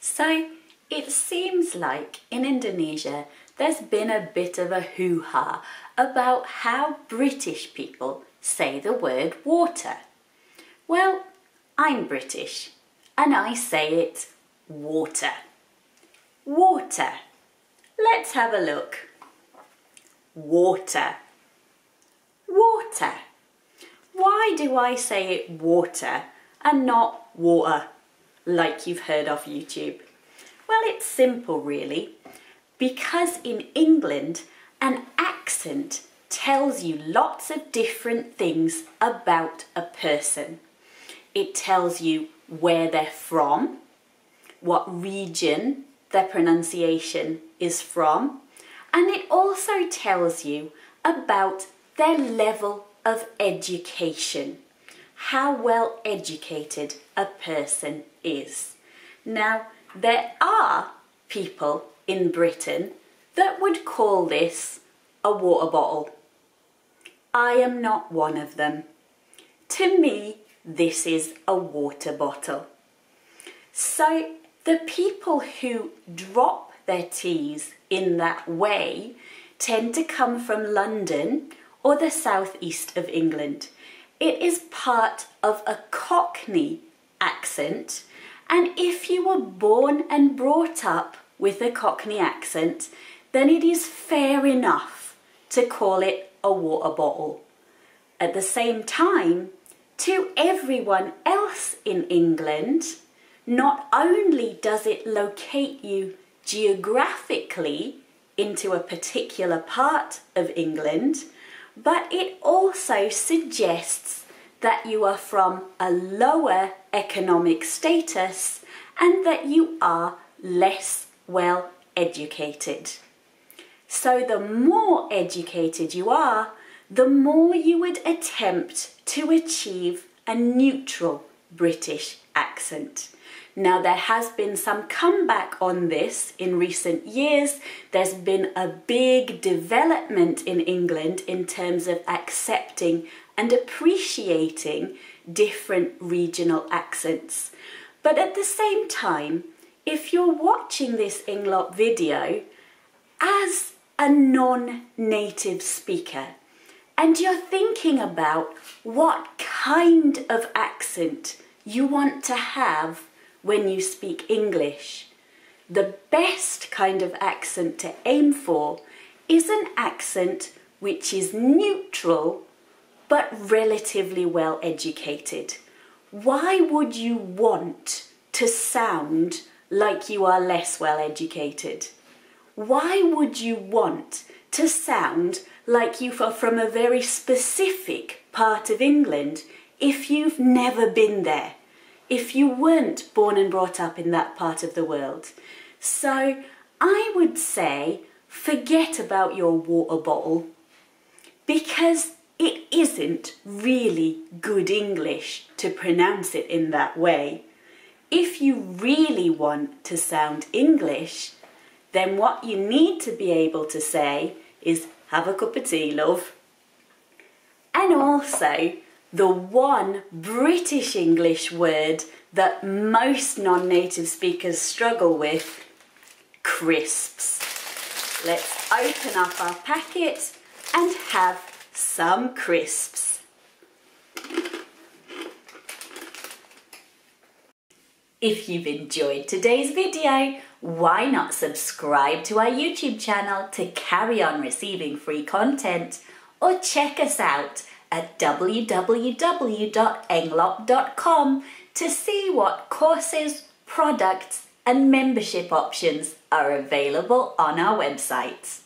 So it seems like in Indonesia there's been a bit of a hoo-ha about how British people say the word water. Well, I'm British and I say it water. Water. Let's have a look. Water. Water. Why do I say it water and not water, like you've heard off YouTube? Well, it's simple really, because in England an accent tells you lots of different things about a person. It tells you where they're from, what region their pronunciation is from, and it also tells you about their level of education, how well educated a person is. Now, there are people in Britain that would call this a water bottle. I am not one of them. To me, this is a water bottle. So the people who drop their T's in that way tend to come from London or the southeast of England. It is part of a Cockney accent, and if you were born and brought up with a Cockney accent, then it is fair enough to call it a water bottle. At the same time, to everyone else in England, not only does it locate you geographically into a particular part of England, but it also suggests that you are from a lower economic status and that you are less well educated. So the more educated you are, the more you would attempt to achieve a neutral British accent. Now, there has been some comeback on this in recent years. There's been a big development in England in terms of accepting and appreciating different regional accents. But at the same time, if you're watching this Englop video as a non-native speaker and you're thinking about what kind of accent you want to have when you speak English, the best kind of accent to aim for is an accent which is neutral but relatively well educated. Why would you want to sound like you are less well educated? Why would you want to sound like you are from a very specific part of England if you've never been there? If you weren't born and brought up in that part of the world? So I would say forget about your water bottle, because it isn't really good English to pronounce it in that way. If you really want to sound English, then what you need to be able to say is have a cup of tea, love. And also, the one British English word that most non-native speakers struggle with, crisps. Let's open up our packet and have some crisps. If you've enjoyed today's video, why not subscribe to our YouTube channel to carry on receiving free content, or check us out at www.englop.com to see what courses, products and membership options are available on our website.